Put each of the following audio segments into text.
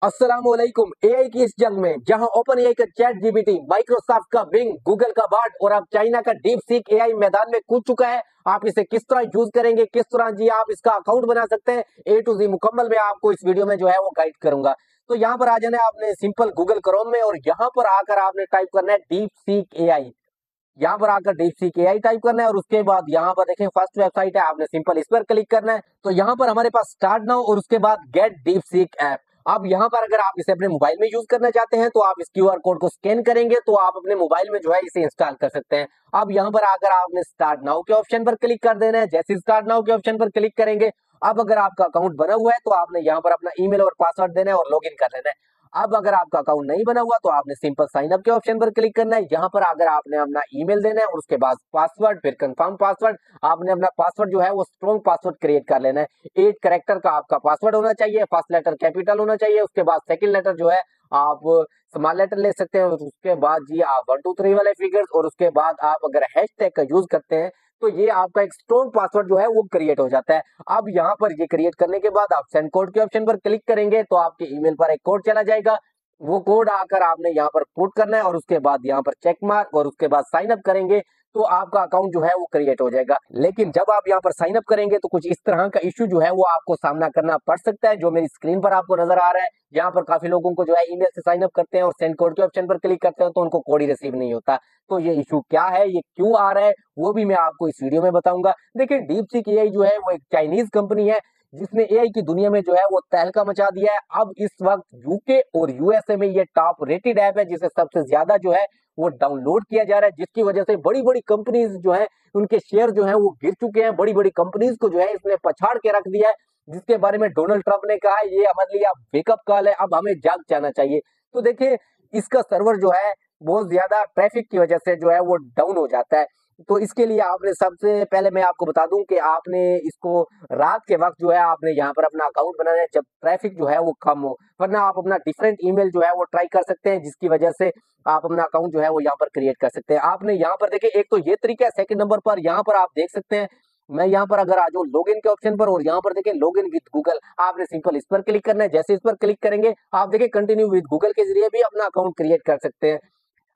अस्सलामुअलैकुम। एआई की इस जंग में जहां ओपन एआई का चैट जीपीटी, माइक्रोसॉफ्ट का बिंग, गूगल का बार्ड और अब चाइना का डीप सीक एआई मैदान में कूद चुका है। आप इसे किस तरह यूज करेंगे, किस तरह जी आप इसका अकाउंट बना सकते हैं, ए टू जी मुकम्मल मैं आपको इस वीडियो में जो है वो गाइड करूंगा। तो यहाँ पर आ जाना है आपने सिंपल गूगल क्रोम में और यहाँ पर आकर आपने टाइप करना है डीप सीक एआई। यहाँ पर आकर डीप सीक एआई टाइप करना है और उसके बाद यहाँ पर देखें फर्स्ट वेबसाइट है, आपने सिंपल इस पर क्लिक करना है। तो यहाँ पर हमारे पास स्टार्ट नाउ और उसके बाद गेट डीप सीक ऐप। अब यहाँ पर अगर आप इसे अपने मोबाइल में यूज करना चाहते हैं तो आप इस क्यूआर कोड को स्कैन करेंगे तो आप अपने मोबाइल में जो है इसे इंस्टॉल कर सकते हैं। अब यहाँ पर आकर आपने स्टार्ट नाउ के ऑप्शन पर क्लिक कर देना है। जैसे स्टार्ट नाउ के ऑप्शन पर क्लिक करेंगे, अब अगर आपका अकाउंट बना हुआ है तो आपने यहाँ पर अपना ईमेल और पासवर्ड देना है और लॉगिन कर लेना है। अब अगर आपका अकाउंट नहीं बना हुआ तो आपने सिंपल साइन अप के ऑप्शन पर क्लिक करना है। यहाँ पर अगर आपने अपना ईमेल देना है और उसके बाद पासवर्ड, फिर कंफर्म पासवर्ड, आपने अपना पासवर्ड जो है वो स्ट्रॉन्ग पासवर्ड क्रिएट कर लेना है। 8 कैरेक्टर का आपका पासवर्ड होना चाहिए। फर्स्ट लेटर कैपिटल होना चाहिए, उसके बाद सेकंड लेटर जो है आप स्मॉल लेटर ले सकते हैं और उसके बाद जी आप 1 2 3 वाले फिगर्स और उसके बाद आप अगर हैशटैग का यूज करते हैं तो ये आपका एक स्ट्रॉन्ग पासवर्ड जो है वो क्रिएट हो जाता है। अब यहाँ पर ये क्रिएट करने के बाद आप सेंड कोड के ऑप्शन पर क्लिक करेंगे तो आपके ईमेल पर एक कोड चला जाएगा। वो कोड आकर आपने यहाँ पर पुट करना है और उसके बाद यहाँ पर चेक मार्क और उसके बाद साइन अप करेंगे तो आपका अकाउंट जो है वो क्रिएट हो जाएगा। लेकिन जब आप यहाँ पर साइन अप करेंगे तो कुछ इस तरह का इश्यू जो है वो आपको सामना करना पड़ सकता है, जो मेरी स्क्रीन पर आपको नजर आ रहा है। यहाँ पर काफी लोगों को जो है ईमेल से साइन अप करते हैं और सेंड कोड के ऑप्शन पर क्लिक करते हैं तो उनको कोड ही रिसीव नहीं होता। तो ये इशू क्या है, ये क्यों आ रहा है, वो भी मैं आपको इस वीडियो में बताऊंगा। देखिए डीप सीक एआई जो है वो एक चाइनीज कंपनी है जिसने एआई की दुनिया में जो है वो तहलका मचा दिया है। अब इस वक्त यूके और यूएसए में ये टॉप रेटेड ऐप है जिसे सबसे ज्यादा जो है वो डाउनलोड किया जा रहा है, जिसकी वजह से बड़ी बड़ी कंपनीज जो है उनके शेयर जो है वो गिर चुके हैं। बड़ी बड़ी कंपनीज को जो है इसने पछाड़ के रख दिया है, जिसके बारे में डोनाल्ड ट्रंप ने कहा है ये हमारे लिए अब वेकअप कॉल है, अब हमें जाग जाना चाहिए। तो देखिए इसका सर्वर जो है बहुत ज्यादा ट्रैफिक की वजह से जो है वो डाउन हो जाता है। तो इसके लिए आपने सबसे पहले मैं आपको बता दूं कि आपने इसको रात के वक्त जो है आपने यहाँ पर अपना अकाउंट बनाना है जब ट्रैफिक जो है वो कम हो, वरना आप अपना डिफरेंट ईमेल जो है वो ट्राई कर सकते हैं जिसकी वजह से आप अपना अकाउंट जो है वो यहाँ पर क्रिएट कर सकते हैं। आपने यहाँ पर देखिए एक तो ये तरीका है, सेकंड नंबर पर यहाँ पर आप देख सकते हैं मैं यहाँ पर अगर आ जाऊँ लॉगिन के ऑप्शन पर और यहाँ पर देखिए लॉगिन विद गूगल, आपने सिंपल इस पर क्लिक करना है। जैसे इस पर क्लिक करेंगे आप देखिए कंटिन्यू विद गूगल के जरिए भी अपना अकाउंट क्रिएट कर सकते हैं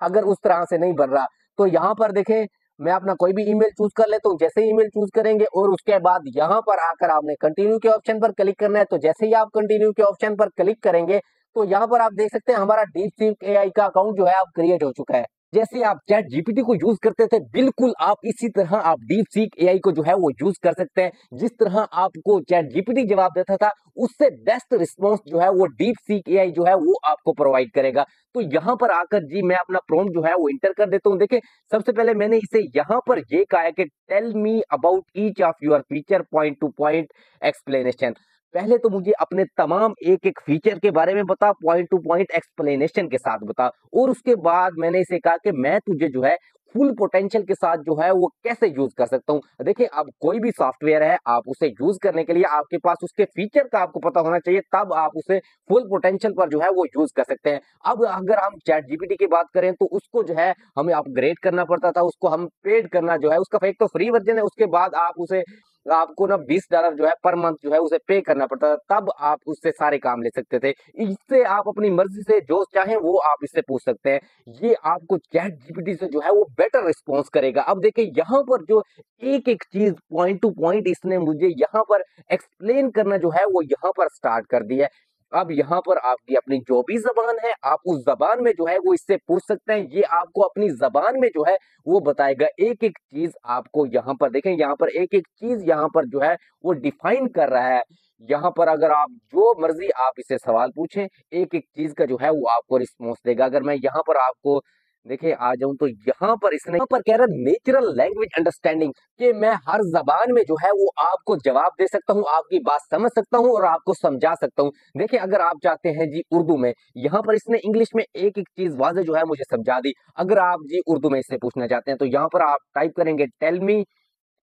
अगर उस तरह से नहीं बन रहा। तो यहाँ पर देखें मैं अपना कोई भी ईमेल चूज कर लेता हूँ। जैसे ईमेल चूज करेंगे और उसके बाद यहाँ पर आकर आपने कंटिन्यू के ऑप्शन पर क्लिक करना है। तो जैसे ही आप कंटिन्यू के ऑप्शन पर क्लिक करेंगे तो यहाँ पर आप देख सकते हैं हमारा डीप सीक एआई का अकाउंट जो है अब क्रिएट हो चुका है। जैसे आप चैट जीपीटी को यूज करते थे बिल्कुल आप इसी तरह आप डीप सीक एआई को जो है वो यूज कर सकते हैं। जिस तरह आपको चैट जीपीटी जवाब देता था उससे बेस्ट रिस्पॉन्स जो है वो डीप सीक एआई जो है वो आपको प्रोवाइड करेगा। तो यहाँ पर आकर जी मैं अपना प्रॉम्प्ट जो है वो इंटर कर देता हूँ। देखिए सबसे पहले मैंने इसे यहाँ पर ये कहा है कि tell me about each of your feature point to point explanation. पहले तो मुझे अपने तमाम एक एक फीचर के बारे में बता, पॉइंट टू पॉइंट एक्सप्लेनेशन के साथ बता। और उसके बाद मैंने इसे कहा कि मैं तुझे जो है फुल पोटेंशियल के साथ जो है वो कैसे यूज कर सकता हूँ। देखिए अब कोई भी सॉफ्टवेयर है आप उसे यूज करने के लिए आपके पास उसके फीचर का आपको पता होना चाहिए, तब आप उसे फुल पोटेंशियल पर जो है वो यूज कर सकते हैं। अब अगर हम चैट जीपीटी की बात करें तो उसको जो है हमें अपग्रेड करना पड़ता था, उसको हम पेड करना जो है उसका एक तो फ्री वर्जन है, उसके बाद आप उसे आपको ना $20 जो है पर मंथ जो है उसे पे करना पड़ता था, तब आप उससे सारे काम ले सकते थे। इससे आप अपनी मर्जी से जो चाहें वो आप इससे पूछ सकते हैं। ये आपको चैट जीपीटी से जो है वो बेटर रिस्पॉन्स करेगा। अब देखिए यहाँ पर जो एक एक चीज पॉइंट टू पॉइंट इसने मुझे यहाँ पर एक्सप्लेन करना जो है वो यहाँ पर स्टार्ट कर दिया है। अब यहाँ पर आपकी अपनी जो भी जबान है आप उस जबान में जो है वो इससे पूछ सकते हैं। ये आपको अपनी जबान में जो है वो बताएगा, एक एक चीज आपको यहाँ पर देखें, यहाँ पर एक एक चीज यहाँ पर जो है वो डिफाइन कर रहा है। यहाँ पर अगर आप जो मर्जी आप इसे सवाल पूछें एक एक चीज का जो है वो आपको रिस्पॉन्स देगा। अगर मैं यहाँ पर आपको देखिए आ जाऊं तो यहाँ पर इसने यहाँ पर कह रहा है नेचुरल लैंग्वेज अंडरस्टैंडिंग, कि मैं हर जबान में जो है वो आपको जवाब दे सकता हूँ, आपकी बात समझ सकता हूँ और आपको समझा सकता हूँ। देखिए अगर आप चाहते हैं जी उर्दू में, यहाँ पर इसने इंग्लिश में एक एक चीज वाज़ेह जो है मुझे समझा दी। अगर आप जी उर्दू में इससे पूछना चाहते हैं तो यहाँ पर आप टाइप करेंगे टेल मी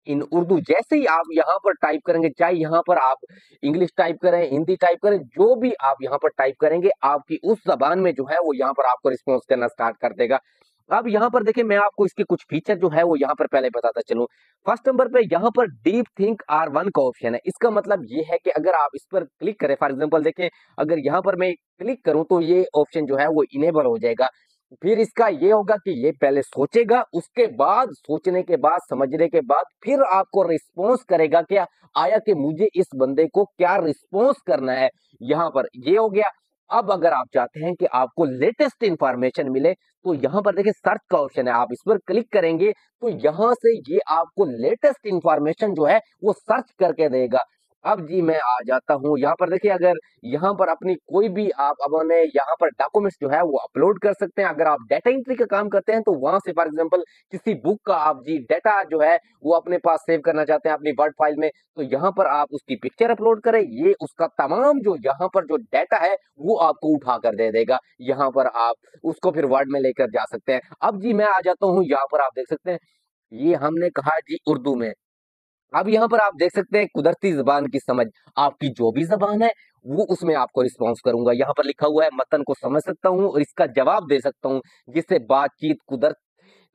इन उर्दू। जैसे ही आप यहाँ पर टाइप करेंगे, चाहे यहाँ पर आप इंग्लिश टाइप करें, हिंदी टाइप करें, जो भी आप यहाँ पर टाइप करेंगे आपकी उस जबान में जो है वो यहाँ पर आपको रिस्पॉन्स करना स्टार्ट कर देगा। अब यहाँ पर देखिए मैं आपको इसके कुछ फीचर जो है वो यहाँ पर पहले बताता चलूं। फर्स्ट नंबर पे यहाँ पर डीप थिंक R1 का ऑप्शन है। इसका मतलब ये है कि अगर आप इस पर क्लिक करें, फॉर एग्जांपल देखिए अगर यहाँ पर मैं क्लिक करूं तो ये ऑप्शन जो है वो इनेबल हो जाएगा। फिर इसका ये होगा कि ये पहले सोचेगा, उसके बाद सोचने के बाद समझने के बाद फिर आपको रिस्पॉन्स करेगा कि आया कि मुझे इस बंदे को क्या रिस्पॉन्स करना है। यहाँ पर ये हो गया। अब अगर आप चाहते हैं कि आपको लेटेस्ट इंफॉर्मेशन मिले तो यहाँ पर देखिए सर्च का ऑप्शन है, आप इस पर क्लिक करेंगे तो यहाँ से ये आपको लेटेस्ट इंफॉर्मेशन जो है वो सर्च करके देगा। अब जी मैं आ जाता हूँ यहाँ पर देखिए, अगर यहाँ पर अपनी कोई भी आप अपने यहाँ पर डॉक्यूमेंट्स जो है वो अपलोड कर सकते हैं। अगर आप डाटा एंट्री का काम करते हैं तो वहां से फॉर एग्जांपल किसी बुक का आप जी डाटा जो है वो अपने पास सेव करना चाहते हैं अपनी वर्ड फाइल में, तो यहाँ पर आप उसकी पिक्चर अपलोड करें, ये उसका तमाम जो यहाँ पर जो डाटा है वो आपको उठा कर दे देगा। यहाँ पर आप उसको फिर वर्ड में लेकर जा सकते हैं। अब जी मैं आ जाता हूँ यहाँ पर, आप देख सकते हैं ये हमने कहा जी उर्दू में। अब यहाँ पर आप देख सकते हैं कुदरती जबान की समझ, आपकी जो भी जबान है वो उसमें आपको रिस्पॉन्स करूंगा। यहाँ पर लिखा हुआ है मतन को समझ सकता हूँ और इसका जवाब दे सकता हूँ, जिससे बातचीत कुदरत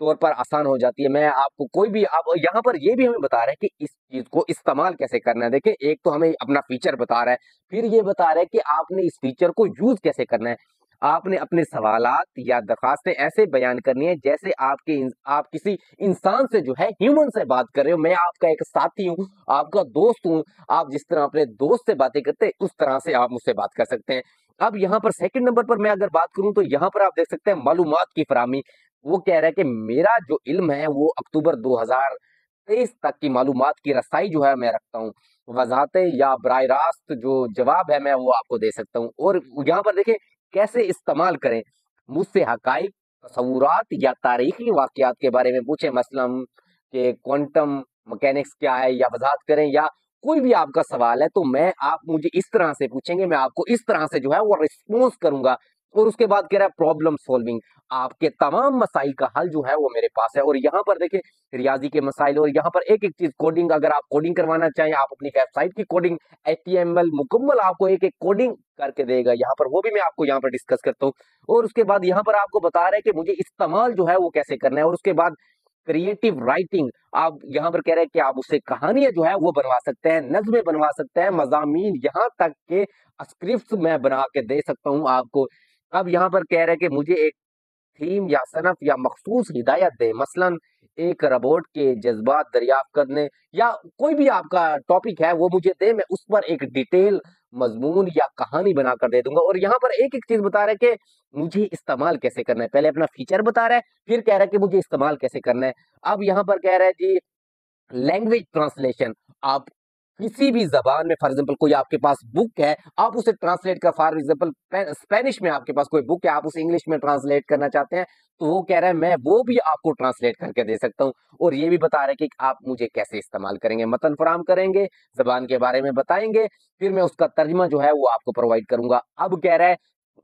तौर पर आसान हो जाती है। मैं आपको कोई भी आप यहाँ पर ये भी हमें बता रहा है कि इस चीज को इस्तेमाल कैसे करना है। देखिए एक तो हमें अपना फीचर बता रहा है, फिर ये बता रहा है कि आपने इस फीचर को यूज कैसे करना है। आपने अपने सवालात या दरखास्तें ऐसे बयान करनी है जैसे आप किसी इंसान से जो है ह्यूमन से बात कर रहे हो। मैं आपका एक साथी हूँ, आपका दोस्त हूँ, आप जिस तरह अपने दोस्त से बातें करते हैं उस तरह से आप मुझसे बात कर सकते हैं। अब यहाँ पर सेकंड नंबर पर मैं अगर बात करूं तो यहाँ पर आप देख सकते हैं मालूमात की फराहमी। वो कह रहा है कि मेरा जो इल्म है वो अक्टूबर 2023 तक की मालूमात की रसाई जो है मैं रखता हूँ। वजाहतें या बराह रास्त जो जवाब है मैं वो आपको दे सकता हूँ। और यहाँ पर देखिए कैसे इस्तेमाल करें, मुझसे हकाइक, तसव्वुरात या तारीखी वाकयात के बारे में पूछें, मसलन कि क्वांटम मैकेनिक्स क्या है, या वजाहत करें, या कोई भी आपका सवाल है तो मैं आप मुझे इस तरह से पूछेंगे, मैं आपको इस तरह से जो है वो रिस्पॉन्स करूंगा। और उसके बाद कह रहा है प्रॉब्लम सॉल्विंग, आपके तमाम मसाइल का हल जो है वो मेरे पास है। और यहाँ पर देखिए रियाजी के मसाइल, और यहाँ पर एक एक चीज कोडिंग, अगर आप कोडिंग करवाना चाहें आप अपनी वेबसाइट की कोडिंग HTML मुकम्मल आपको एक एक कोडिंग करके देगा। यहाँ पर वो भी मैं आपको यहाँ पर डिस्कस करता हूँ। और उसके बाद यहाँ पर आपको बता रहा है कि मुझे इस्तेमाल जो है वो कैसे करना है। और उसके बाद क्रिएटिव राइटिंग, आप यहाँ पर कह रहे हैं कि आप उससे कहानियां जो है वो बनवा सकते हैं, नज़्में बनवा सकते हैं, मज़ामीन, यहाँ तक के स्क्रिप्ट्स मैं बना के दे सकता हूँ आपको। अब यहाँ पर कह रहे हैं कि मुझे एक थीम या सनफ या मखसूस हिदायत दे, मसलन एक रोबोट के जज्बात दरियाफ्त करने, या कोई भी आपका टॉपिक है वो मुझे दे, मैं उस पर एक डिटेल मजमून या कहानी बनाकर दे दूंगा। और यहाँ पर एक एक चीज बता रहा है कि मुझे इस्तेमाल कैसे करना है। पहले अपना फीचर बता रहा है, फिर कह रहा है कि मुझे इस्तेमाल कैसे करना है। अब यहाँ पर कह रहा है जी लैंग्वेज ट्रांसलेशन, आप किसी भी जबान में, फॉर एग्जांपल कोई आपके पास बुक है, आप उसे ट्रांसलेट कर, फॉर एग्जांपल स्पेनिश में आपके पास कोई बुक है, आप उसे इंग्लिश में ट्रांसलेट करना चाहते हैं, तो वो कह रहा है मैं वो भी आपको ट्रांसलेट करके दे सकता हूँ। और ये भी बता रहे हैं कि आप मुझे कैसे इस्तेमाल करेंगे, मतन फराम करेंगे, जबान के बारे में बताएंगे, फिर मैं उसका तर्जुमा जो है वो आपको प्रोवाइड करूंगा। अब कह रहा है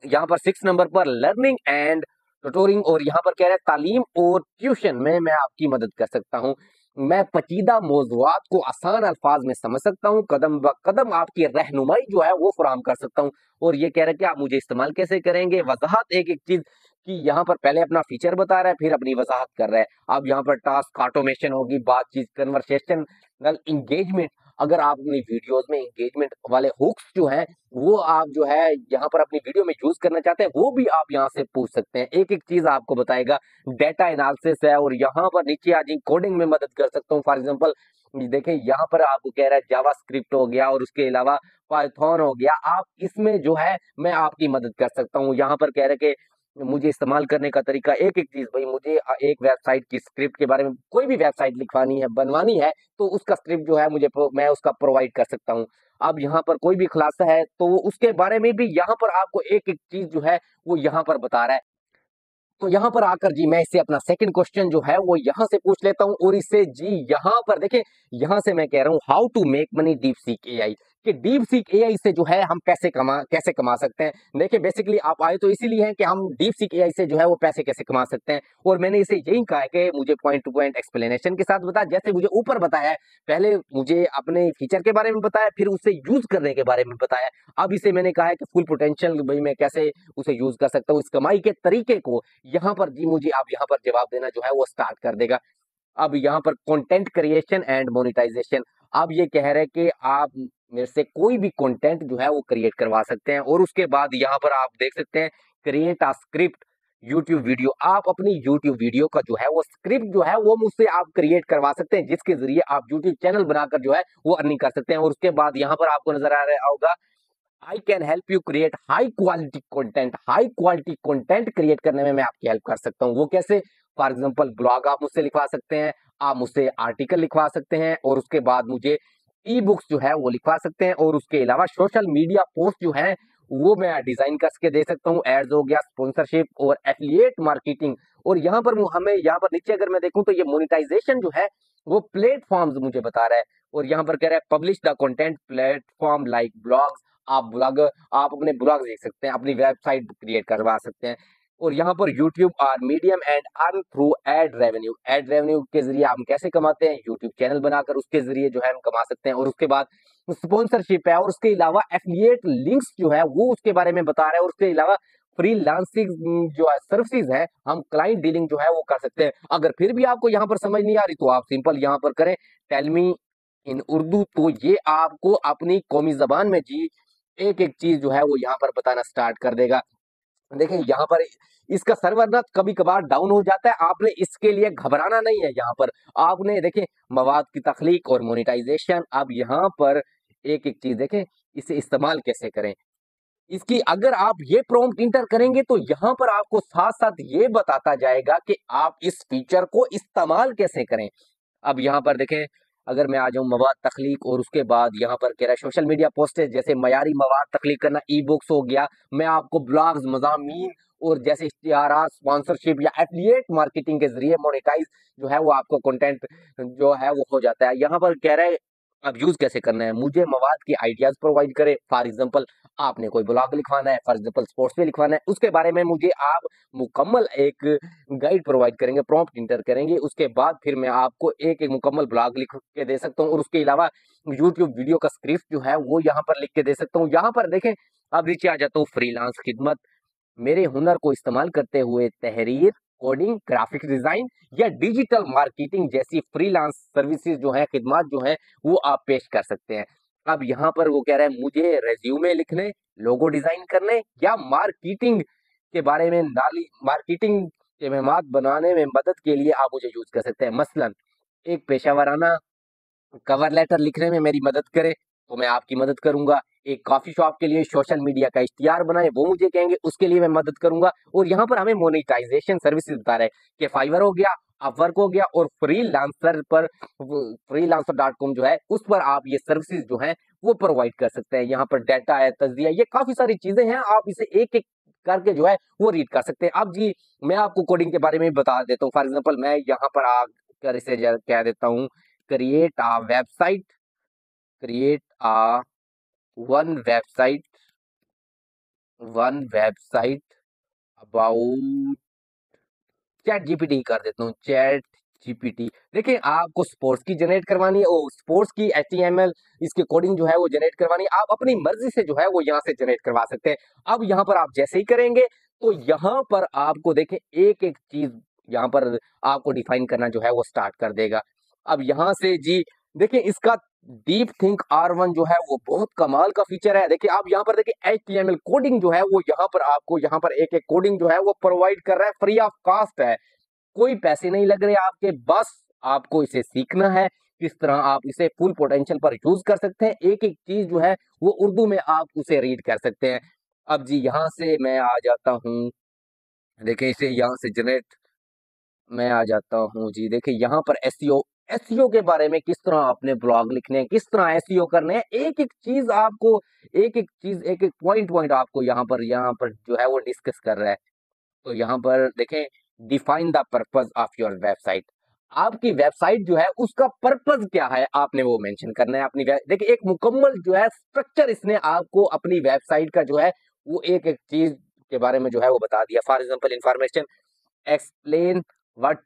यहाँ पर 6 नंबर पर लर्निंग एंड ट्यूटोरिंग, और यहाँ पर कह रहा है तालीम और ट्यूशन में मैं आपकी मदद कर सकता हूँ। मैं पेचीदा मौज़ूआत को आसान अल्फाज में समझ सकता हूँ, कदम ब कदम आपकी रहनुमाई जो है वो फराहम कर सकता हूँ। और ये कह रहा है कि आप मुझे इस्तेमाल कैसे करेंगे, वज़ाहत एक-एक चीज़ की, यहाँ पर पहले अपना फीचर बता रहा है, फिर अपनी वज़ाहत कर रहा है। अब यहाँ पर टास्क ऑटोमेशन होगी, बातचीत, कन्वर्सेशनल एंगेजमेंट, अगर आप अपनी वीडियोज़ में एंगेजमेंट वाले हुक्स जो हैं, वो आप जो है यहाँ पर अपनी वीडियो में यूज़ करना चाहते हैं, वो भी आप यहाँ से पूछ सकते हैं। एक-एक चीज़ आपको बताएगा। डेटा एनालिसिस है, और यहाँ पर नीचे आ जाइए कोडिंग में मदद कर सकता हूँ। फॉर एग्जांपल देखें यहाँ पर आपको कह रहा है जावास्क्रिप्ट हो गया, और उसके अलावा पाइथन हो गया, आप इसमें जो है मैं आपकी मदद कर सकता हूँ। यहाँ पर कह रहे हैं कि मुझे इस्तेमाल करने का तरीका, एक एक चीज भाई मुझे एक वेबसाइट की स्क्रिप्ट के बारे में, कोई भी वेबसाइट लिखवानी है, बनवानी है, तो उसका स्क्रिप्ट जो है मैं उसका प्रोवाइड कर सकता हूँ। अब यहाँ पर कोई भी खुलासा है तो उसके बारे में भी यहाँ पर आपको एक एक चीज जो है वो यहाँ पर बता रहा है। तो यहाँ पर आकर जी मैं इससे अपना सेकंड क्वेश्चन जो है वो यहाँ से पूछ लेता हूँ, और इससे जी यहाँ पर देखिए, यहाँ से मैं कह रहा हूँ how to make money DeepSeek AI। कि डीप सीक एआई से जो है हम कैसे कमा सकते हैं। देखिए बेसिकली आप आए तो इसीलिए हैं कि हम डीप सीक एआई से जो है वो पैसे कैसे कमा सकते हैं, और मैंने इसे यही कहा है कि मुझे पॉइंट टू पॉइंट एक्सप्लेनेशन के साथ बताया, जैसे मुझे ऊपर बताया है। पहले मुझे अपने फीचर के बारे में बताया, फिर उसे यूज करने के बारे में बताया। अब इसे मैंने कहा है कि फुल पोटेंशियल भाई मैं कैसे उसे यूज कर सकता हूँ, इस कमाई के तरीके को यहाँ पर जी मुझे आप यहाँ पर जवाब देना जो है वो स्टार्ट कर देगा। अब यहाँ पर कंटेंट क्रिएशन एंड मोनेटाइजेशन, अब ये कह रहे हैं कि आप मेरे से कोई भी कंटेंट जो है वो क्रिएट करवा सकते हैं, और उसके बाद यहाँ पर आप देख सकते हैं create a script YouTube video, आप अपनी यूट्यूब वीडियो का जो है वो स्क्रिप्ट जो है वो मुझसे आप क्रिएट करवा सकते हैं, जिसके जरिए आप यूट्यूब चैनल बनाकर जो है वो अर्निंग कर सकते हैं। और उसके बाद यहाँ पर आपको नजर आ रहा होगा I can help you create high quality content, high quality content create करने में मैं आपकी हेल्प कर सकता हूँ। वो कैसे? फॉर एग्जांपल ब्लॉग आप मुझसे लिखवा सकते हैं, आप मुझसे आर्टिकल लिखवा सकते हैं, और उसके बाद मुझे ई बुक्स जो है वो लिखवा सकते हैं, और उसके अलावा सोशल मीडिया पोस्ट जो है वो मैं डिजाइन करके दे सकता हूँ। एड्स हो गया, स्पॉन्सरशिप और एफिलिएट मार्केटिंग। और यहाँ पर हमें यहाँ पर नीचे अगर मैं देखूं तो ये मोनेटाइजेशन जो है वो प्लेटफॉर्म्स मुझे बता रहा है, और यहाँ पर कह रहा है publish the content platform like blogs, आप अपने ब्लॉग देख सकते हैं, अपनी वेबसाइट क्रिएट करवा सकते हैं। और यहाँ पर YouTube or Medium and earn through ad revenue, ad revenue के जरिए हम कैसे कमाते हैं, यूट्यूब चैनल बनाकर उसके जरिए जो है हम कमा सकते हैं। और उसके बाद स्पॉन्सरशिप है, और उसके अलावा एफिलिएट लिंक्स जो है वो उसके बारे में बता रहे हैं। और उसके अलावा फ्रीलांसिंग जो है सर्विसेज है, हम क्लाइंट डीलिंग जो है वो कर सकते हैं। अगर फिर भी आपको यहाँ पर समझ नहीं आ रही तो आप सिंपल यहाँ पर करें टेल मी इन उर्दू, तो ये आपको अपनी कौमी जबान में जी एक एक चीज जो है वो यहाँ पर बताना स्टार्ट कर देगा। देखिए यहाँ पर इसका सर्वर ना कभी कभार डाउन हो जाता है, आपने इसके लिए घबराना नहीं है। यहाँ पर आपने देखिए मवाद की तख्लीक और मोनेटाइजेशन, अब यहाँ पर एक एक चीज देखें, इसे इस्तेमाल कैसे करें। इसकी अगर आप ये प्रॉम्प्ट इंटर करेंगे तो यहाँ पर आपको साथ साथ ये बताता जाएगा कि आप इस फीचर को इस्तेमाल कैसे करें। अब यहाँ पर देखें, अगर मैं आ जाऊं मवाद तख्लीक, और उसके बाद यहाँ पर कह रहा है सोशल मीडिया पोस्टेज, जैसे मयारी मवाद तख्लीक करना, ई बुक्स हो गया, मैं आपको ब्लॉग्स, मज़ामीन और जैसे इश्तिहारात, स्पॉन्सरशिप या एफिलिएट मार्केटिंग के जरिए मोनेटाइज जो है वो आपको कंटेंट जो है वो हो जाता है। यहाँ पर कह रहा है अब यूज कैसे करना है, मुझे मवाद की आइडियाज प्रोवाइड करे। फॉर एग्जाम्पल आपने कोई ब्लॉग लिखवाना है, फॉर एग्जाम्पल स्पोर्ट्स पे लिखवाना है, उसके बारे में मुझे आप मुकम्मल एक गाइड प्रोवाइड करेंगे, प्रॉम्प्ट इंटर करेंगे, उसके बाद फिर मैं आपको एक एक मुकम्मल ब्लॉग लिख के दे सकता हूँ। और उसके अलावा यूट्यूब वीडियो का स्क्रिप्ट जो है वो यहाँ पर लिख के दे सकता हूँ। यहाँ पर देखें, अब नीचे आ जाता हूँ फ्रीलांस खिदमत, मेरे हुनर को इस्तेमाल करते हुए तहरीर, कोडिंग, ग्राफिक डिजाइन या डिजिटल मार्केटिंग जैसी फ्रीलांस सर्विसेज जो है, खिदमत जो है वो आप पेश कर सकते हैं। अब यहाँ पर वो कह रहा है मुझे रेज्यूमे लिखने, लोगो डिजाइन करने या मार्केटिंग के बारे में नाली मार्केटिंग के महमात बनाने में मदद के लिए आप मुझे यूज कर सकते हैं। मसलन एक पेशावराना कवर लेटर लिखने में मेरी मदद करे तो मैं आपकी मदद करूंगा। एक कॉफी शॉप के लिए सोशल मीडिया का इश्तिहार बनाए, वो मुझे कहेंगे, उसके लिए मैं मदद करूंगा। और यहाँ पर हमें मोनेटाइजेशन सर्विसेज बता रहे हैं कि फाइवर हो गया, अपवर्क हो गया, और फ्रीलांसर पर freelancer.com जो है उस पर आप ये सर्विसेज जो है वो प्रोवाइड कर सकते हैं। यहाँ पर डाटा है, तज्जिया, ये काफी सारी चीजें हैं, आप इसे एक एक करके जो है वो रीड कर सकते हैं। अब जी मैं आपको कोडिंग के बारे में बता देता हूँ। फॉर एग्जाम्पल मैं यहाँ पर आकर इसे कह देता हूँ create a website, create a one website one website about chat GPT कर देता हूँ, चैट जीपीटी। देखिए आपको स्पोर्ट्स की जनरेट करवानी है, ओ स्पोर्ट्स की एचटीएमएल इसकी कोडिंग जो है वो जनरेट करवानी है, आप अपनी मर्जी से जो है वो यहाँ से जनरेट करवा सकते हैं। अब यहाँ पर आप जैसे ही करेंगे तो यहाँ पर आपको देखें एक एक चीज यहाँ पर आपको डिफाइन करना जो है वो स्टार्ट कर देगा। अब यहाँ से जी देखिए इसका डीप थिंक R1 जो है वो बहुत कमाल का फीचर है। देखिए आप यहाँ पर देखिए HTML कोडिंग जो है वो यहाँ पर आपको यहाँ पर एक एक कोडिंग जो है वो प्रोवाइड कर रहा है, फ्री ऑफ कॉस्ट है, कोई पैसे नहीं लग रहे आपके, बस आपको इसे सीखना है किस तरह आप इसे फुल पोटेंशियल पर यूज कर सकते हैं। एक एक चीज जो है वो उर्दू में आप उसे रीड कर सकते हैं। अब जी यहाँ से मैं आ जाता हूँ, देखिए इसे यहाँ से जनरेट मैं आ जाता हूँ जी। देखिए यहाँ पर एसईओ, एसईओ के बारे में किस तरह अपने ब्लॉग लिखने हैं, किस तरह एसईओ करने हैं, एक एक चीज आपको एक एक चीज एक एक पॉइंट पॉइंट आपको यहाँ पर जो है वो डिस्कस कर रहा है। तो यहाँ पर देखें define the purpose of your website, आपकी वेबसाइट जो है उसका पर्पस क्या है, आपने वो मेंशन करना है अपनी देखिए, एक मुकम्मल जो है स्ट्रक्चर इसने आपको अपनी वेबसाइट का जो है वो एक एक चीज के बारे में जो है वो बता दिया। For example information explain what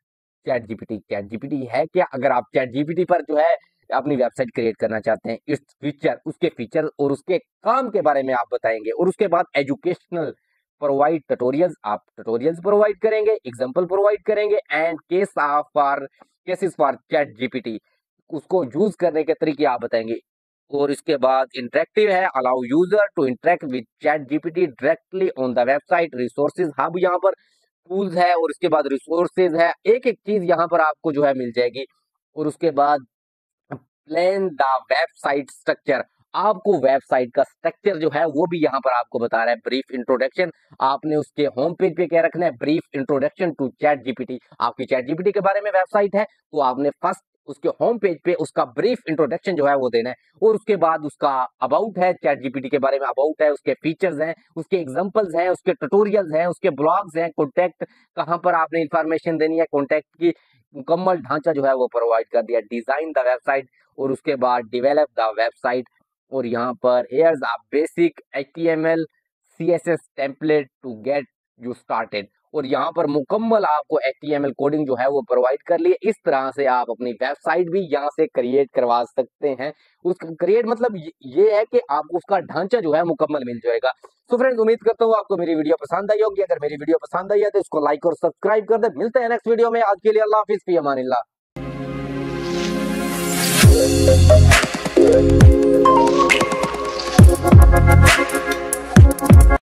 chat GPT है क्या। अगर आप चैट जीपीटी पर जो है अपनी वेबसाइट क्रिएट करना चाहते हैं, इस फीचर, उसके फीचर और उसके काम के बारे में आप बताएंगे। और उसके बाद एजुकेशनल प्रोवाइड ट्यूटोरियल्स, आप ट्यूटोरियल्स प्रोवाइड करेंगे, एग्जांपल प्रोवाइड करेंगे and cases for chat GPT, उसको यूज करने के तरीके आप बताएंगे। और इसके बाद इंटरेक्टिव है, allow user to interact with ChatGPT directly on the website. Resources hub यहाँ पर टूल्स है और उसके बाद रिसोर्सेज है, एक एक चीज यहाँ पर आपको जो है मिल जाएगी। और उसके बाद प्लान द वेबसाइट स्ट्रक्चर, आपको वेबसाइट का स्ट्रक्चर जो है वो भी यहाँ पर आपको बता रहा है। ब्रीफ इंट्रोडक्शन, आपने उसके होम पेज पे क्या रखना है, brief introduction to ChatGPT. आपकी चैट जीपीटी के बारे में वेबसाइट है तो आपने फर्स्ट उसके होम पेज पे उसका ब्रीफ इंट्रोडक्शन जो है वो देना है। और उसके बाद उसका अबाउट है, चैट जीपीटी के बारे में अबाउट है, उसके फीचर्स हैं, उसके एग्जांपल्स हैं, उसके ट्यूटोरियल्स हैं, उसके ब्लॉग्स हैं, कॉन्टैक्ट कहाँ पर आपने इंफॉर्मेशन देनी है, कॉन्टैक्ट की मुकम्मल ढांचा जो है वो प्रोवाइड कर दिया। डिजाइन द वेबसाइट और उसके बाद डेवलप द वेबसाइट। और यहाँ पर here's a basic HTML CSS template to get you started. और यहाँ पर मुकम्मल आपको HTML कोडिंग जो है वो प्रोवाइड कर लिए। इस तरह से आप अपनी वेबसाइट भी यहाँ से क्रिएट करवा सकते हैं। उसका क्रिएट मतलब ये है कि आपको उसका ढांचा जो है मुकम्मल मिल जाएगा। तो फ्रेंड्स, उम्मीद करता हूँ आपको मेरी वीडियो पसंद आई होगी। अगर मेरी वीडियो पसंद आई है तो इसको लाइक और सब्सक्राइब कर दे। मिलते हैं नेक्स्ट वीडियो में। आज के लिए अल्लाह हाफिज, फी अमानिल्लाह।